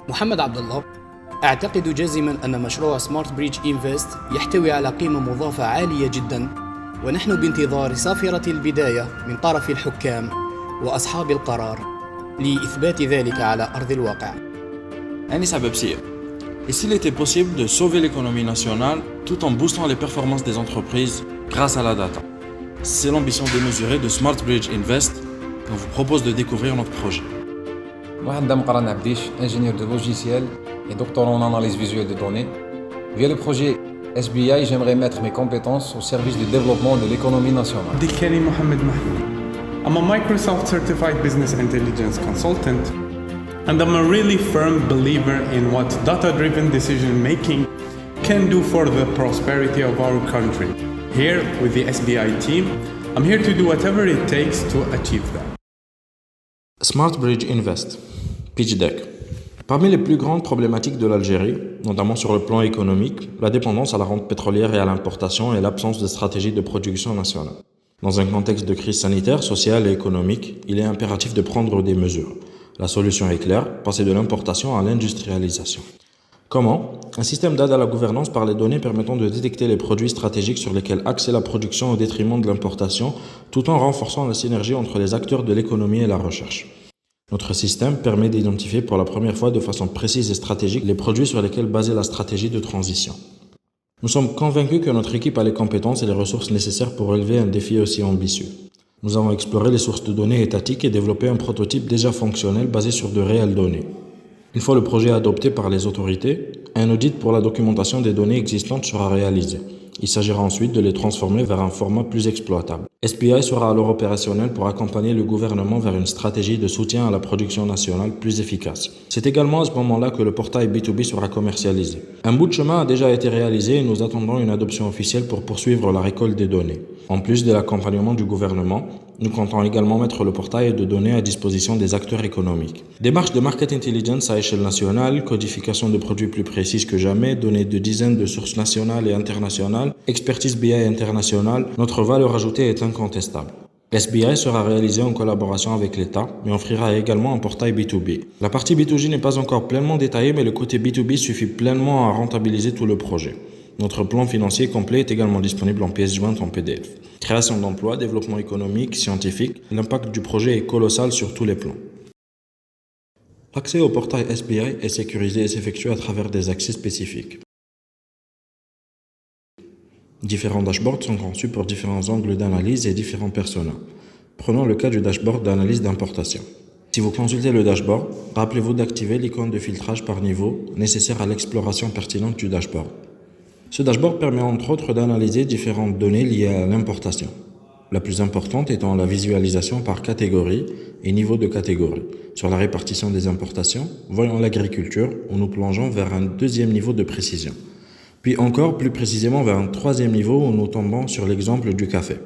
محمد عبد الله، أعتقد جازما أن مشروع سمارت بريدج إنفست يحتوي على قيمة مضافة عالية جدا، ونحن بانتظار صافرة البداية من طرف الحكام وأصحاب القرار لإثبات ذلك على أرض الواقع. Anis Abebsir. Et s'il était possible de sauver l'économie nationale tout en boostant les performances des entreprises grâce à la data. C'est l'ambition démesurée de Smart Bridge Invest qu'on vous propose de découvrir notre projet. Moi, Mqaran Abdish, ingénieur de logiciel et doctorant en analyse visuelle de données. Via le projet SBI, j'aimerais mettre mes compétences au service du développement de l'économie nationale. Dikani Mohamed Mahmoud. I'm a Microsoft Certified Business Intelligence Consultant, and I'm a really firm believer in what data-driven decision-making can do for the prosperity of our country. Here, with the SBI team, I'm here to do whatever it takes to achieve that. Smart Bridge Invest, pitch deck. Parmi les plus grandes problématiques de l'Algérie, notamment sur le plan économique, la dépendance à la rente pétrolière et à l'importation et l'absence de stratégie de production nationale. Dans un contexte de crise sanitaire, sociale et économique, il est impératif de prendre des mesures. La solution est claire, passer de l'importation à l'industrialisation. Comment ? Un système d'aide à la gouvernance par les données permettant de détecter les produits stratégiques sur lesquels axer la production au détriment de l'importation, tout en renforçant la synergie entre les acteurs de l'économie et la recherche. Notre système permet d'identifier pour la première fois de façon précise et stratégique les produits sur lesquels baser la stratégie de transition. Nous sommes convaincus que notre équipe a les compétences et les ressources nécessaires pour relever un défi aussi ambitieux. Nous avons exploré les sources de données étatiques et développé un prototype déjà fonctionnel basé sur de réelles données. Une fois le projet adopté par les autorités, un audit pour la documentation des données existantes sera réalisé. Il s'agira ensuite de les transformer vers un format plus exploitable. SBI sera alors opérationnel pour accompagner le gouvernement vers une stratégie de soutien à la production nationale plus efficace. C'est également à ce moment-là que le portail B2B sera commercialisé. Un bout de chemin a déjà été réalisé et nous attendons une adoption officielle pour poursuivre la récolte des données. En plus de l'accompagnement du gouvernement, nous comptons également mettre le portail de données à disposition des acteurs économiques. Démarche de market intelligence à échelle nationale, codification de produits plus précises que jamais, données de dizaines de sources nationales et internationales, expertise BI internationale, notre valeur ajoutée est incontestable. SBI sera réalisé en collaboration avec l'État, mais offrira également un portail B2B. La partie B2G n'est pas encore pleinement détaillée, mais le côté B2B suffit pleinement à rentabiliser tout le projet. Notre plan financier complet est également disponible en pièce jointe en PDF. Création d'emplois, développement économique, scientifique, l'impact du projet est colossal sur tous les plans. L'accès au portail SBI est sécurisé et s'effectue à travers des accès spécifiques. Différents dashboards sont conçus pour différents angles d'analyse et différents personas. Prenons le cas du dashboard d'analyse d'importation. Si vous consultez le dashboard, rappelez-vous d'activer l'icône de filtrage par niveau nécessaire à l'exploration pertinente du dashboard. Ce dashboard permet entre autres d'analyser différentes données liées à l'importation. La plus importante étant la visualisation par catégorie et niveau de catégorie. Sur la répartition des importations, voyons l'agriculture où nous plongeons vers un deuxième niveau de précision. Puis encore plus précisément vers un troisième niveau où nous tombons sur l'exemple du café.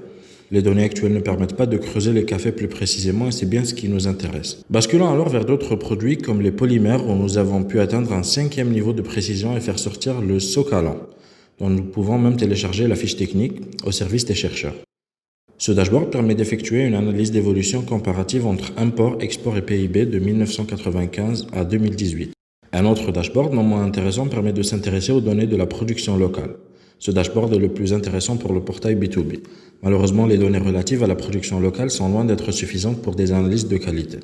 Les données actuelles ne permettent pas de creuser les cafés plus précisément et c'est bien ce qui nous intéresse. Basculons alors vers d'autres produits comme les polymères où nous avons pu atteindre un cinquième niveau de précision et faire sortir le Socalan, dont nous pouvons même télécharger la fiche technique au service des chercheurs. Ce dashboard permet d'effectuer une analyse d'évolution comparative entre import, export et PIB de 1995 à 2018. Un autre dashboard non moins intéressant permet de s'intéresser aux données de la production locale. Ce dashboard est le plus intéressant pour le portail B2B. Malheureusement, les données relatives à la production locale sont loin d'être suffisantes pour des analyses de qualité.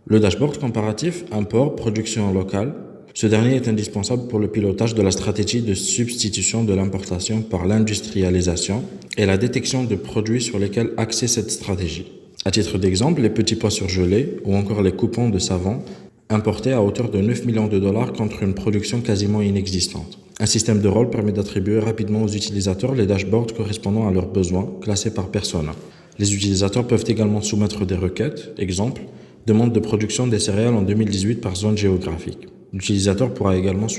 Le dashboard comparatif import, production locale, ce dernier est indispensable pour le pilotage de la stratégie de substitution de l'importation par l'industrialisation et la détection de produits sur lesquels axer cette stratégie. À titre d'exemple, les petits pois surgelés ou encore les coupons de savon importés à hauteur de 9 millions de dollars contre une production quasiment inexistante. Un système de rôle permet d'attribuer rapidement aux utilisateurs les dashboards correspondant à leurs besoins, classés par persona. Les utilisateurs peuvent également soumettre des requêtes, exemple, demande de production des céréales en 2018 par zone géographique. L'utilisateur pourra également suivre